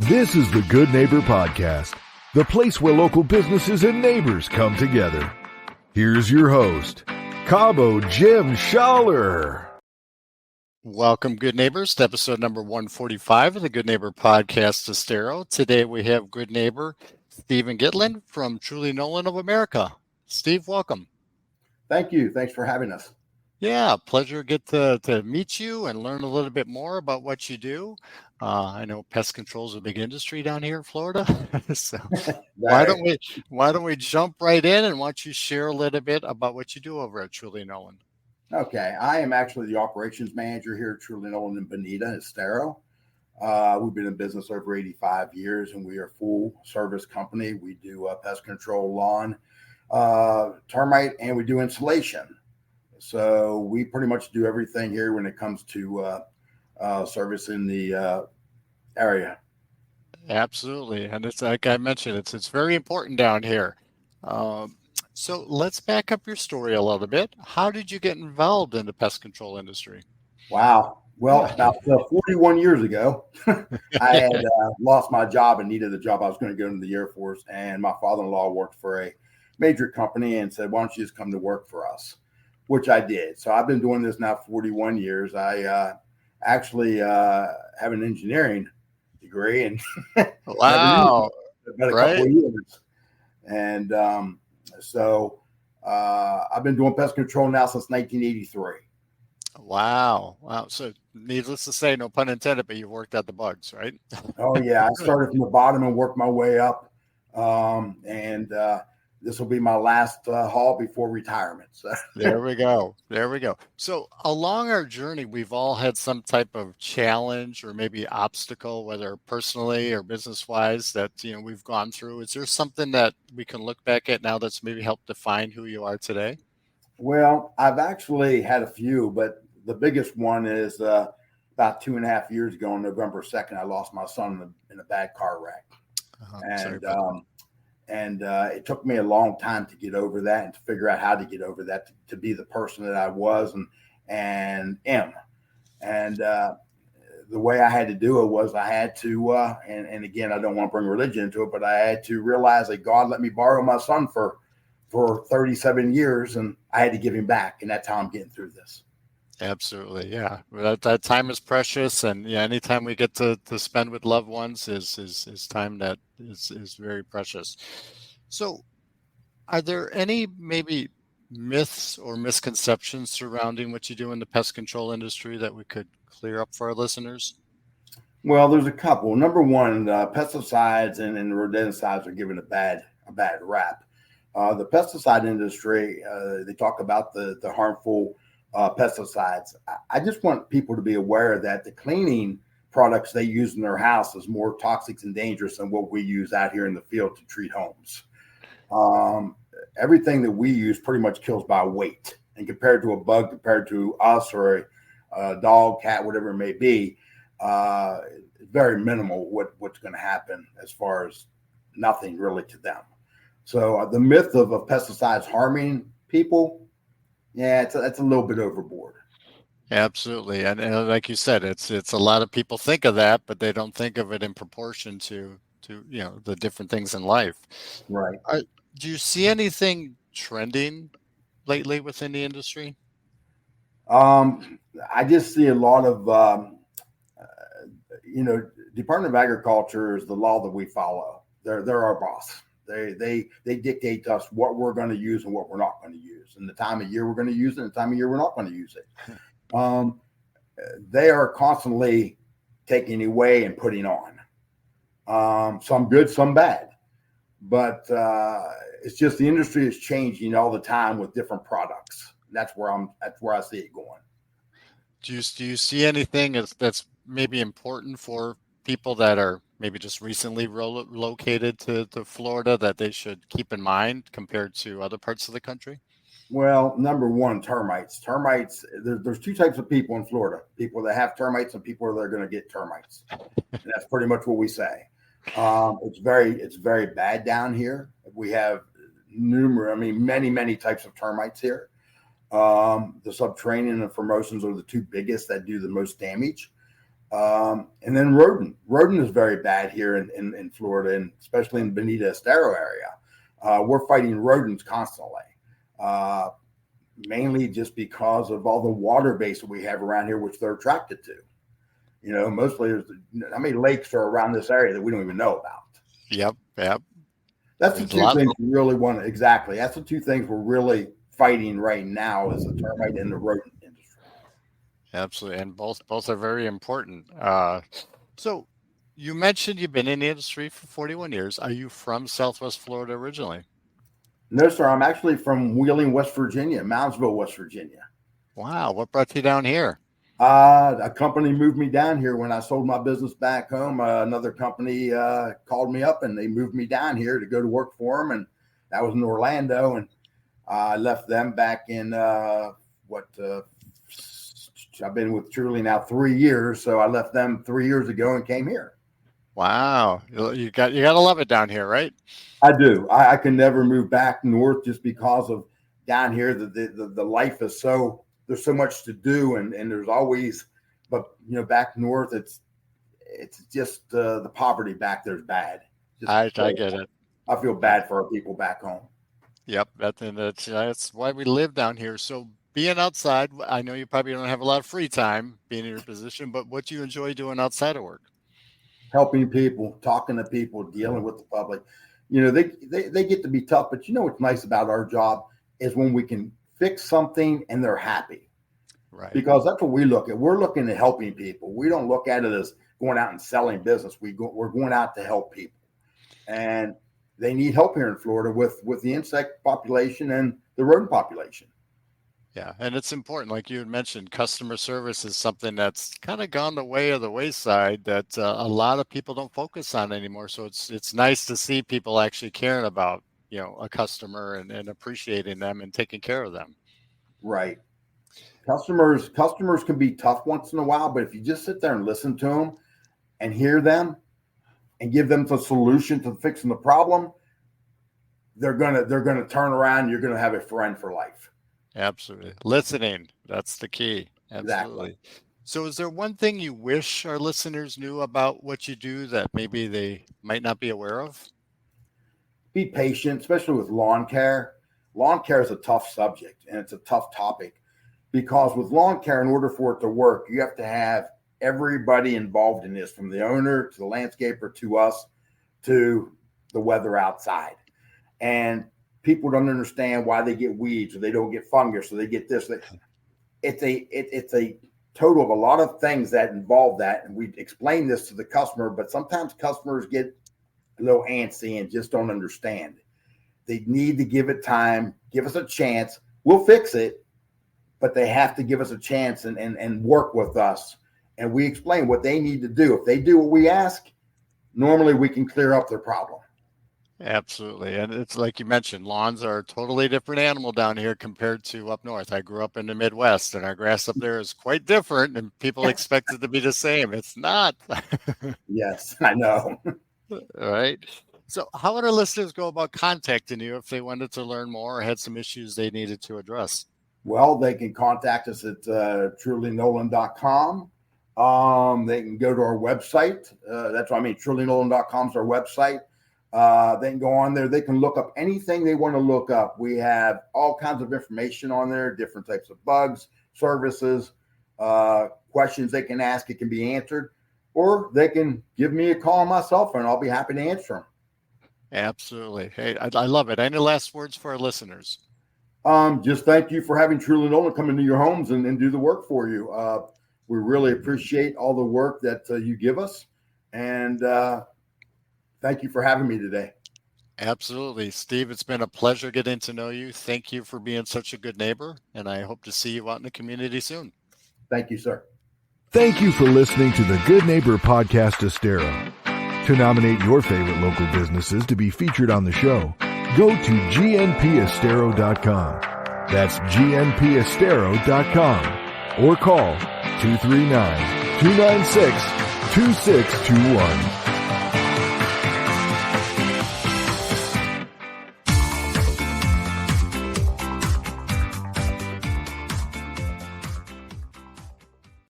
This is the Good Neighbor Podcast, the place where local businesses and neighbors come together. Here's your host, Cabo Jim Schaller. Welcome, good neighbors, to episode number 145 of the Good Neighbor Podcast Estero. Today we have good neighbor Stephen Gitlin from Truly Nolen of America. Steve, welcome. Thank you. Thanks for having us. Yeah, pleasure to get to meet you and learn a little bit more about what you do. I know pest control is a big industry down here in Florida, so why don't we jump right in and why don't you share a little bit about what you do over at Truly Nolen? Okay, I am actually the operations manager here at Truly Nolen in Bonita, Estero. We've been in business over 85 years, and we are a full service company. We do pest control, lawn, termite, and we do insulation. So we pretty much do everything here when it comes to service in the area. Absolutely, and it's like I mentioned, it's very important down here. So let's back up your story a little bit. How did you get involved in the pest control industry? Wow. Well, about 41 years ago, I had lost my job and needed a job. I was going to go into the Air Force, and my father-in-law worked for a major company and said, why don't you just come to work for us? Which I did. So I've been doing this now 41 years. I actually have an engineering degree and wow, been a couple of years. And so I've been doing pest control now since 1983. Wow. So needless to say, no pun intended, but you've worked out the bugs, right? Oh yeah. I started from the bottom and worked my way up. This will be my last haul before retirement. So. There we go. So along our journey, we've all had some type of challenge or maybe obstacle, whether personally or business-wise, that we've gone through. Is there something that we can look back at now that's maybe helped define who you are today? Well, I've actually had a few, but the biggest one is about 2.5 years ago on November 2nd, I lost my son in a bad car wreck. And it took me a long time to get over that and to figure out how to get over that, to be the person that I was and am. And the way I had to do it was I had to, and again, I don't want to bring religion into it, but I had to realize that God let me borrow my son for 37 years, and I had to give him back. And that's how I'm getting through this. Absolutely. Yeah. That time is precious. And anytime we get to spend with loved ones is time that is very precious. So are there any maybe myths or misconceptions surrounding what you do in the pest control industry that we could clear up for our listeners? Well, there's a couple. Number one, pesticides and rodenticides are given a bad rap. The pesticide industry, they talk about the harmful pesticides. I just want people to be aware that the cleaning products they use in their house is more toxic and dangerous than what we use out here in the field to treat homes. Everything that we use pretty much kills by weight, and compared to a bug, compared to us or a dog, cat, whatever it may be, very minimal what's going to happen as far as nothing really to them. So the myth of pesticides harming people, yeah, it's a little bit overboard. Absolutely. And like you said, it's a lot of people think of that, but they don't think of it in proportion to the different things in life. Right. Do you see anything trending lately within the industry? I just see a lot of, Department of Agriculture is the law that we follow. They're our boss. They dictate to us what we're going to use and what we're not going to use, and the time of year we're going to use it and the time of year we're not going to use it. They are constantly taking away and putting on. Some good, some bad. But it's just the industry is changing all the time with different products. That's where I see it going. Do you see anything that's maybe important for people that are maybe just recently relocated to Florida that they should keep in mind compared to other parts of the country? Well, number one, termites. Termites, there's two types of people in Florida. People that have termites and people that are going to get termites. And that's pretty much what we say. It's very bad down here. We have many types of termites here. The subterranean and Formosans are the two biggest that do the most damage. And then rodent. Rodent is very bad here in Florida, and especially in Bonita Estero area. We're fighting rodents constantly, mainly just because of all the water base that we have around here, which they're attracted to. You know, mostly how many lakes are around this area that we don't even know about. Yep. That's the two things we really want to, exactly. That's the two things we're really fighting right now is the termite and the rodent industry. Absolutely. And both are very important. So you mentioned you've been in the industry for 41 years. Are you from Southwest Florida originally? No, sir. I'm actually from Wheeling, West Virginia, Moundsville, West Virginia. Wow. What brought you down here? A company moved me down here when I sold my business back home. Another company called me up and they moved me down here to go to work for them. And that was in Orlando. And I left them back in I've been with Truly now 3 years. So I left them 3 years ago and came here. Wow. You got to love it down here, right? I do. I can never move back north just because of down here. The life is there's so much to do and there's always, but you know, back north, it's just the poverty back there is bad. I get it. I feel bad for our people back home. Yep. That's why we live down here. So being outside, I know you probably don't have a lot of free time being in your position, but what do you enjoy doing outside of work? Helping people, talking to people, dealing with the public. You know, they get to be tough, but you know what's nice about our job is when we can fix something and they're happy. Right. Because that's what we look at. We're looking at helping people. We don't look at it as going out and selling business. We're going out to help people. And they need help here in Florida with the insect population and the rodent population. Yeah, and it's important, like you had mentioned, customer service is something that's kind of gone the way of the wayside that a lot of people don't focus on anymore. So it's nice to see people actually caring about, you know, a customer and appreciating them and taking care of them. Right. Customers can be tough once in a while, but if you just sit there and listen to them and hear them and give them the solution to fixing the problem, they're gonna turn around. You're gonna have a friend for life. Absolutely. Listening. That's the key. Absolutely. Exactly. So is there one thing you wish our listeners knew about what you do that maybe they might not be aware of? Be patient, especially with lawn care. Lawn care is a tough subject and it's a tough topic because with lawn care, in order for it to work, you have to have everybody involved in this, from the owner to the landscaper to us to the weather outside. And people don't understand why they get weeds or they don't get fungus or they get this. It's a total of a lot of things that involve that. And we explain this to the customer, but sometimes customers get a little antsy and just don't understand. They need to give it time, give us a chance. We'll fix it, but they have to give us a chance and work with us. And we explain what they need to do. If they do what we ask, normally we can clear up their problem. Absolutely. And it's like you mentioned, lawns are a totally different animal down here compared to up north. I grew up in the Midwest and our grass up there is quite different and people expect it to be the same. It's not. Yes, I know. All right. So how would our listeners go about contacting you if they wanted to learn more or had some issues they needed to address? Well, they can contact us at trulynolen.com. They can go to our website. That's what I mean. trulynolen.com is our website. They can go on there. They can look up anything they want to look up. We have all kinds of information on there, different types of bugs, services, questions they can ask. It can be answered, or they can give me a call on my cell phone. I'll be happy to answer them. Absolutely. Hey, I love it. Any last words for our listeners? Just thank you for having Truly Nolen come into your homes and do the work for you. We really appreciate all the work that you give us. And thank you for having me today. Absolutely. Steve, it's been a pleasure getting to know you. Thank you for being such a good neighbor, and I hope to see you out in the community soon. Thank you, sir. Thank you for listening to the Good Neighbor Podcast Estero. To nominate your favorite local businesses to be featured on the show, go to gnpestero.com. That's gnpestero.com or call 239-296-2621.